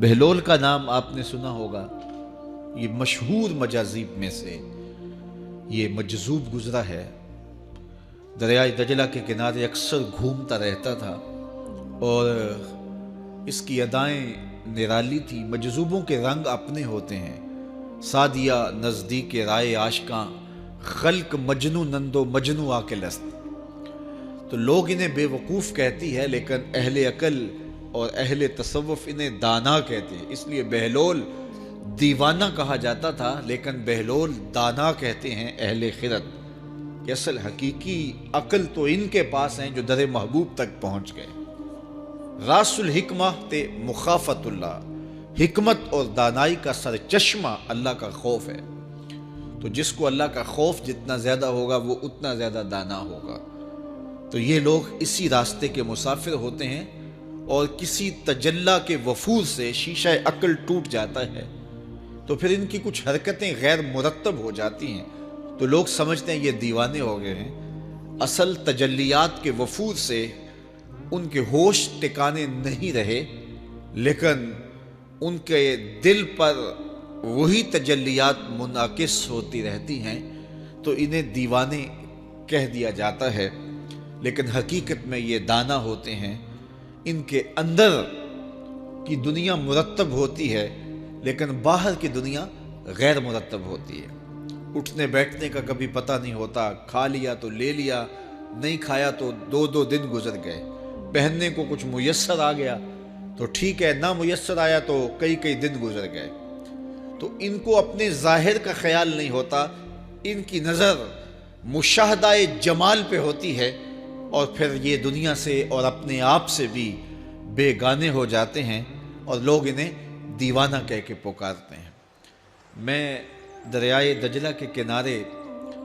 بہلول کا نام آپ نے سنا ہوگا، یہ مشہور مجاذیب میں سے یہ مجذوب گزرا ہے۔ دریائے دجلہ کے کنارے اکثر گھومتا رہتا تھا اور اس کی ادائیں نرالی تھی۔ مجذوبوں کے رنگ اپنے ہوتے ہیں، سادیہ نزدیک رائے عاشقاں، خلق مجنو نندو مجنو آکل است۔ تو لوگ انہیں بے وقوف کہتی ہے، لیکن اہل عقل اور اہل تصوف انہیں دانا کہتے ہیں۔ اس لیے بہلول دیوانہ کہا جاتا تھا، لیکن بہلول دانا کہتے ہیں اہل خرد، کہ اصل حقیقی عقل تو ان کے پاس ہیں جو در محبوب تک پہنچ گئے۔ راس الحکمہ تے مخافت اللہ، حکمت اور دانائی کا سرچشمہ اللہ کا خوف ہے۔ تو جس کو اللہ کا خوف جتنا زیادہ ہوگا وہ اتنا زیادہ دانا ہوگا۔ تو یہ لوگ اسی راستے کے مسافر ہوتے ہیں، اور کسی تجلی کے وفور سے شیشہ عقل ٹوٹ جاتا ہے تو پھر ان کی کچھ حرکتیں غیر مرتب ہو جاتی ہیں، تو لوگ سمجھتے ہیں یہ دیوانے ہو گئے ہیں۔ اصل تجلیات کے وفور سے ان کے ہوش ٹکانے نہیں رہے، لیکن ان کے دل پر وہی تجلیات منعکس ہوتی رہتی ہیں، تو انہیں دیوانے کہہ دیا جاتا ہے۔ لیکن حقیقت میں یہ دانا ہوتے ہیں، ان کے اندر کی دنیا مرتب ہوتی ہے لیکن باہر کی دنیا غیر مرتب ہوتی ہے۔ اٹھنے بیٹھنے کا کبھی پتہ نہیں ہوتا، کھا لیا تو لے لیا، نہیں کھایا تو دو دو دن گزر گئے، پہننے کو کچھ میسر آ گیا تو ٹھیک ہے، نہ میسر آیا تو کئی کئی دن گزر گئے۔ تو ان کو اپنے ظاہر کا خیال نہیں ہوتا، ان کی نظر مشاہدہ جمال پہ ہوتی ہے، اور پھر یہ دنیا سے اور اپنے آپ سے بھی بے گانے ہو جاتے ہیں، اور لوگ انہیں دیوانہ کہہ کے پکارتے ہیں۔ میں دریائے دجلہ کے کنارے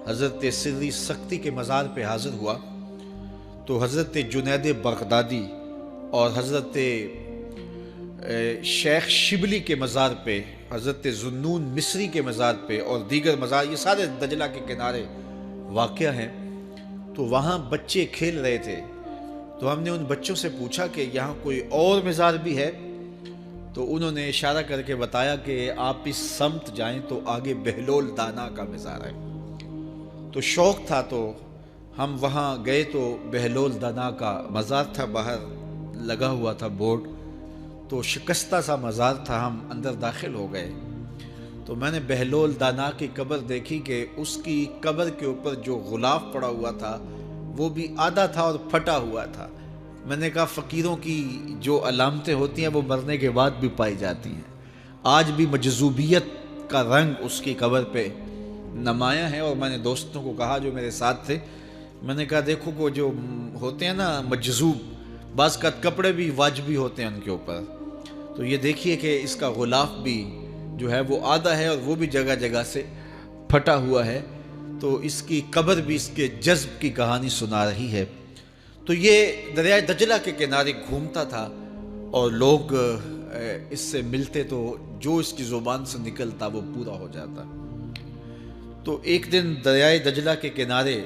حضرت سری سختی کے مزار پہ حاضر ہوا تو حضرت جنید بغدادی اور حضرت شیخ شبلی کے مزار پہ، حضرت ذوالنون مصری کے مزار پہ اور دیگر مزار، یہ سارے دجلہ کے کنارے واقع ہیں۔ تو وہاں بچے کھیل رہے تھے، تو ہم نے ان بچوں سے پوچھا کہ یہاں کوئی اور مزار بھی ہے، تو انہوں نے اشارہ کر کے بتایا کہ آپ اس سمت جائیں تو آگے بہلول دانا کا مزار ہے۔ تو شوق تھا تو ہم وہاں گئے، تو بہلول دانا کا مزار تھا، باہر لگا ہوا تھا بورڈ، تو شکستہ سا مزار تھا، ہم اندر داخل ہو گئے تو میں نے بہلول دانا کی قبر دیکھی کہ اس کی قبر کے اوپر جو غلاف پڑا ہوا تھا وہ بھی آدھا تھا اور پھٹا ہوا تھا۔ میں نے کہا فقیروں کی جو علامتیں ہوتی ہیں وہ مرنے کے بعد بھی پائی جاتی ہیں، آج بھی مجذوبیت کا رنگ اس کی قبر پہ نمایاں ہے۔ اور میں نے دوستوں کو کہا جو میرے ساتھ تھے، میں نے کہا دیکھو وہ جو ہوتے ہیں نا مجذوب، بعض کا کپڑے بھی واجبی ہوتے ہیں ان کے اوپر، تو یہ دیکھیے کہ اس کا غلاف بھی جو ہے وہ آدھا ہے اور وہ بھی جگہ جگہ سے پھٹا ہوا ہے، تو اس کی قبر بھی اس کے جذب کی کہانی سنا رہی ہے۔ تو یہ دریائے دجلہ کے کنارے گھومتا تھا اور لوگ اس سے ملتے تو جو اس کی زبان سے نکلتا وہ پورا ہو جاتا۔ تو ایک دن دریائے دجلہ کے کنارے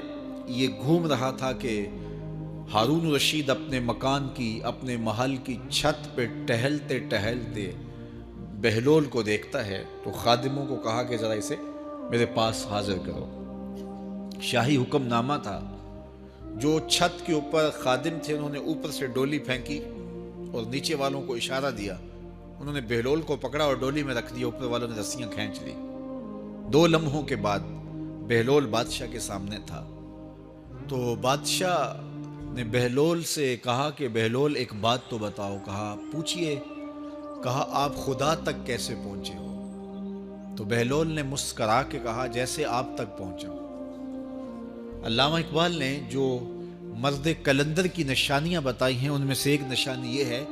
یہ گھوم رہا تھا کہ ہارون رشید اپنے مکان کی، اپنے محل کی چھت پہ ٹہلتے ٹہلتے بہلول کو دیکھتا ہے، تو خادموں کو کہا کہ ذرا اسے میرے پاس حاضر کرو۔ شاہی حکم نامہ تھا، جو چھت کے اوپر خادم تھے انہوں نے اوپر سے ڈولی پھینکی اور نیچے والوں کو اشارہ دیا، انہوں نے بہلول کو پکڑا اور ڈولی میں رکھ دیا، اوپر والوں نے رسیاں کھینچ لی۔ 2 لمحوں کے بعد بہلول بادشاہ کے سامنے تھا، تو بادشاہ نے بہلول سے کہا کہ بہلول ایک بات تو بتاؤ، کہا پوچھئے، کہا آپ خدا تک کیسے پہنچے ہو؟ تو بہلول نے مسکرا کے کہا جیسے آپ تک پہنچا ہوں۔ علامہ اقبال نے جو مرد کلندر کی نشانیاں بتائی ہیں ان میں سے ایک نشانی یہ ہے،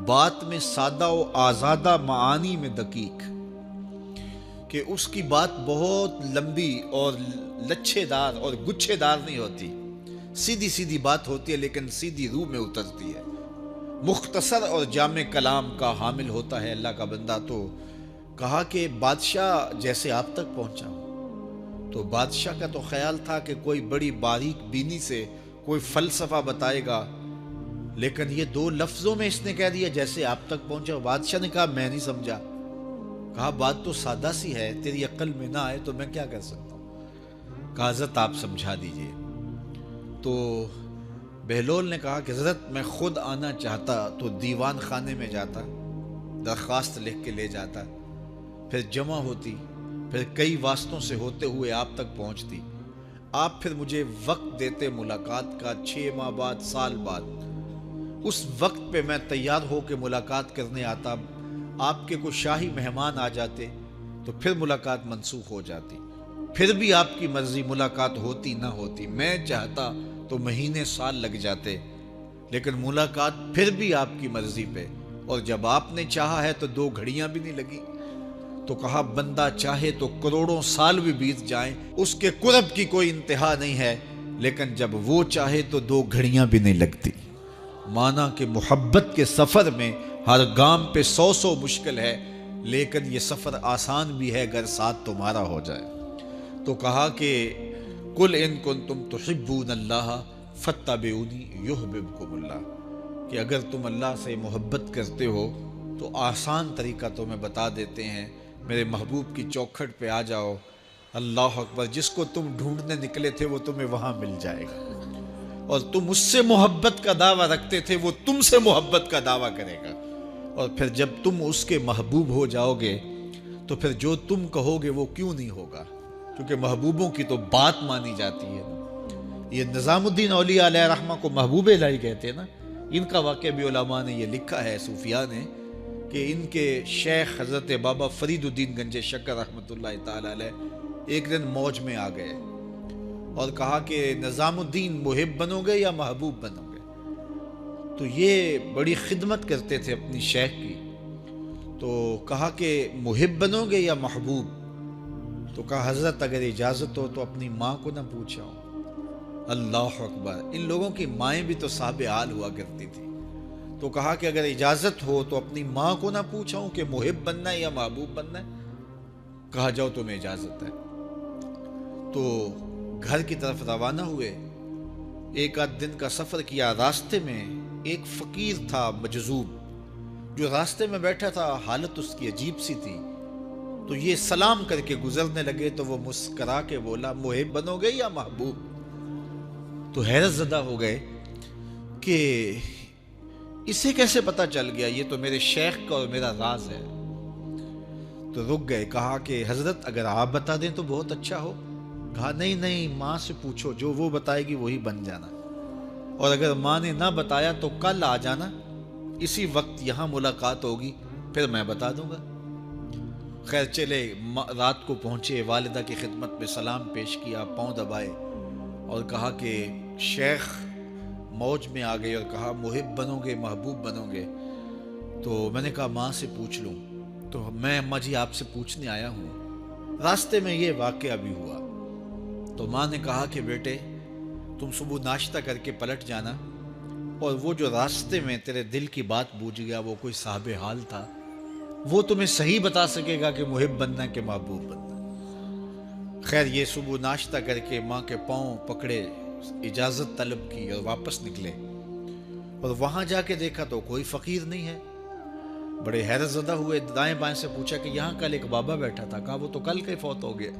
بات میں سادہ و آزادہ معانی میں دقیق، کہ اس کی بات بہت لمبی اور لچھے دار اور گچھے دار نہیں ہوتی، سیدھی سیدھی بات ہوتی ہے لیکن سیدھی روح میں اترتی ہے، مختصر اور جامع کلام کا حامل ہوتا ہے اللہ کا بندہ۔ تو کہا کہ بادشاہ جیسے آپ تک پہنچا ہوں، تو بادشاہ کا تو خیال تھا کہ کوئی بڑی باریک بینی سے کوئی فلسفہ بتائے گا لیکن یہ 2 لفظوں میں اس نے کہہ دیا جیسے آپ تک پہنچا. بادشاہ نے کہا میں نہیں سمجھا. کہا بات تو سادہ سی ہے, تیری عقل میں نہ آئے تو میں کیا کر سکتا ہوں. کہا حضرت آپ سمجھا دیجئے. تو بہلول نے کہا کہ حضرت میں خود آنا چاہتا تو دیوان خانے میں جاتا, درخواست لکھ کے لے جاتا, پھر جمع ہوتی, پھر کئی واسطوں سے ہوتے ہوئے آپ تک پہنچتی. آپ پھر مجھے وقت دیتے ملاقات کا, 6 ماہ بعد, سال بعد. اس وقت پہ میں تیار ہو کے ملاقات کرنے آتا. آپ کے کوئی شاہی مہمان آ جاتے تو پھر ملاقات منسوخ ہو جاتی. پھر بھی آپ کی مرضی, ملاقات ہوتی نہ ہوتی. میں چاہتا تو مہینے سال لگ جاتے, لیکن ملاقات پھر بھی آپ کی مرضی پہ. اور جب آپ نے چاہا ہے تو 2 گھڑیاں بھی نہیں لگی. تو کہا بندہ چاہے تو کروڑوں سال بھی بیت جائیں, اس کے قرب کی کوئی انتہا نہیں ہے, لیکن جب وہ چاہے تو 2 گھڑیاں بھی نہیں لگتی. مانا کہ محبت کے سفر میں ہر گام پہ 100 مشکل ہے, لیکن یہ سفر آسان بھی ہے اگر ساتھ تمہارا ہو جائے. تو کہا کہ قل ان کنتم تحبون اللہ فاتبعونی یحببکم اللہ, کہ اگر تم اللہ سے محبت کرتے ہو تو آسان طریقہ تمہیں بتا دیتے ہیں, میرے محبوب کی چوکھٹ پہ آ جاؤ. اللہ اکبر, جس کو تم ڈھونڈنے نکلے تھے وہ تمہیں وہاں مل جائے گا. اور تم اس سے محبت کا دعویٰ رکھتے تھے, وہ تم سے محبت کا دعویٰ کرے گا. اور پھر جب تم اس کے محبوب ہو جاؤ گے تو پھر جو تم کہو گے وہ کیوں نہیں ہوگا, کیونکہ محبوبوں کی تو بات مانی جاتی ہے. یہ نظام الدین اولیاء علیہ رحمہ کو محبوب الہی کہتے ہیں نا. ان کا واقعہ بھی علماء نے یہ لکھا ہے, صوفیاء نے, کہ ان کے شیخ حضرت بابا فرید الدین گنج شکر رحمۃ اللہ تعالی علیہ ایک دن موج میں آ گئے اور کہا کہ نظام الدین محب بنو گے یا محبوب بنو گے. تو یہ بڑی خدمت کرتے تھے اپنی شیخ کی. تو کہا کہ محب بنو گے یا محبوب. تو کہا حضرت اگر اجازت ہو تو اپنی ماں کو نہ پوچھاؤ. اللہ اکبر, ان لوگوں کی مائیں بھی تو صاحب حال ہوا کرتی تھی. تو کہا کہ اگر اجازت ہو تو اپنی ماں کو نہ پوچھاؤں کہ محب بننا ہے یا محبوب بننا ہے. کہا جاؤ تمہیں اجازت ہے. تو گھر کی طرف روانہ ہوئے. 1 دن کا سفر کیا. راستے میں ایک فقیر تھا مجذوب, جو راستے میں بیٹھا تھا. حالت اس کی عجیب سی تھی. تو یہ سلام کر کے گزرنے لگے تو وہ مسکرا کے بولا محب بنو گے یا محبوب. تو حیرت زدہ ہو گئے کہ اسے کیسے پتا چل گیا, یہ تو میرے شیخ کا اور میرا راز ہے. تو رک گئے. کہا کہ حضرت اگر آپ بتا دیں تو بہت اچھا ہو. کہا نہیں ماں سے پوچھو, جو وہ بتائے گی وہی بن جانا, اور اگر ماں نے نہ بتایا تو کل آ جانا, اسی وقت یہاں ملاقات ہوگی, پھر میں بتا دوں گا. خیر چلے, رات کو پہنچے, والدہ کی خدمت میں سلام پیش کیا, پاؤں دبائے اور کہا کہ شیخ موج میں آ گئے اور کہا محب بنو گے محبوب بنو گے. تو میں نے کہا ماں سے پوچھ لوں. تو میں اماں جی آپ سے پوچھنے آیا ہوں, راستے میں یہ واقعہ بھی ہوا. تو ماں نے کہا کہ بیٹے تم صبح ناشتہ کر کے پلٹ جانا, اور وہ جو راستے میں تیرے دل کی بات بوجھ گیا وہ کوئی صاحب حال تھا, وہ تمہیں صحیح بتا سکے گا کہ محب بننا کہ محبوب بننا. خیر یہ صبح ناشتہ کر کے ماں کے پاؤں پکڑے, اجازت طلب کی اور واپس نکلے. اور وہاں جا کے دیکھا تو کوئی فقیر نہیں ہے. بڑے حیرت زدہ ہوئے, دائیں بائیں سے پوچھا کہ یہاں کل ایک بابا بیٹھا تھا. کہا وہ تو کل کے فوت ہو گیا.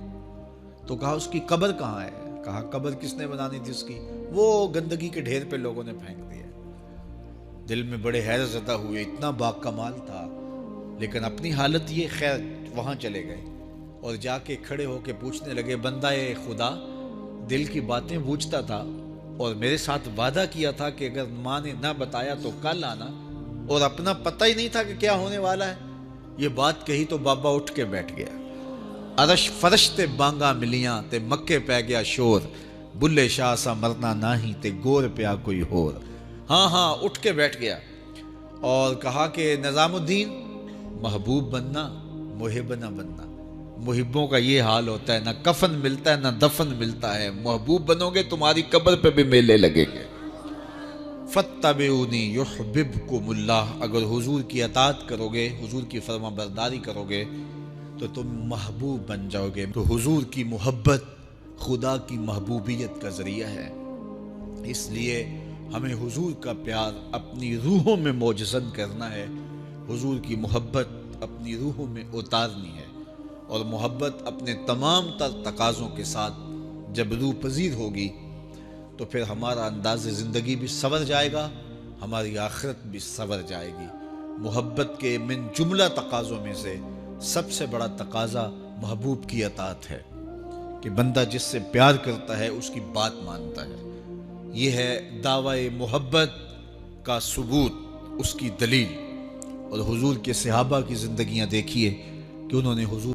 تو کہا اس کی قبر کہاں ہے. کہا قبر کس نے بنانی تھی اس کی, وہ گندگی کے ڈھیر پہ لوگوں نے پھینک دیا. دل میں بڑے حیرت زدہ ہوئے, اتنا با کمال تھا. لیکن اپنی حالت یہ, خیر وہاں چلے گئے اور جا کے کھڑے ہو کے پوچھنے لگے بندہ خدا دل کی باتیں بوجھتا تھا اور میرے ساتھ وعدہ کیا تھا کہ اگر ماں نے نہ بتایا تو کل آنا, اور اپنا پتہ ہی نہیں تھا کہ کیا ہونے والا ہے. یہ بات کہی تو بابا اٹھ کے بیٹھ گیا. عرش فرش تے بانگا ملیاں تے مکے پہ گیا شور, بلے شاہ سا مرنا ناہی تے گور پیا کوئی ہور. ہاں اٹھ کے بیٹھ گیا اور کہا کہ نظام الدین محبوب بننا محب نہ بننا. محبوں کا یہ حال ہوتا ہے, نہ کفن ملتا ہے نہ دفن ملتا ہے. محبوب بنو گے تمہاری قبر پہ بھی میلے لگیں گے. فاتبعونی یحببکم اللہ, اگر حضور کی اطاعت کرو گے, حضور کی فرما برداری کرو گے تو تم محبوب بن جاؤ گے. تو حضور کی محبت خدا کی محبوبیت کا ذریعہ ہے. اس لیے ہمیں حضور کا پیار اپنی روحوں میں موجزن کرنا ہے، حضور کی محبت اپنی روحوں میں اتارنی ہے، اور محبت اپنے تمام تر تقاضوں کے ساتھ جب روح پذیر ہوگی تو پھر ہمارا انداز زندگی بھی سنور جائے گا، ہماری آخرت بھی سنور جائے گی۔ محبت کے من جملہ تقاضوں میں سے سب سے بڑا تقاضا محبوب کی اطاعت ہے، کہ بندہ جس سے پیار کرتا ہے اس کی بات مانتا ہے۔ یہ ہے دعوی محبت کا ثبوت، اس کی دلیل۔ اور حضور کے صحابہ کی زندگیاں دیکھیے کہ انہوں نے حضور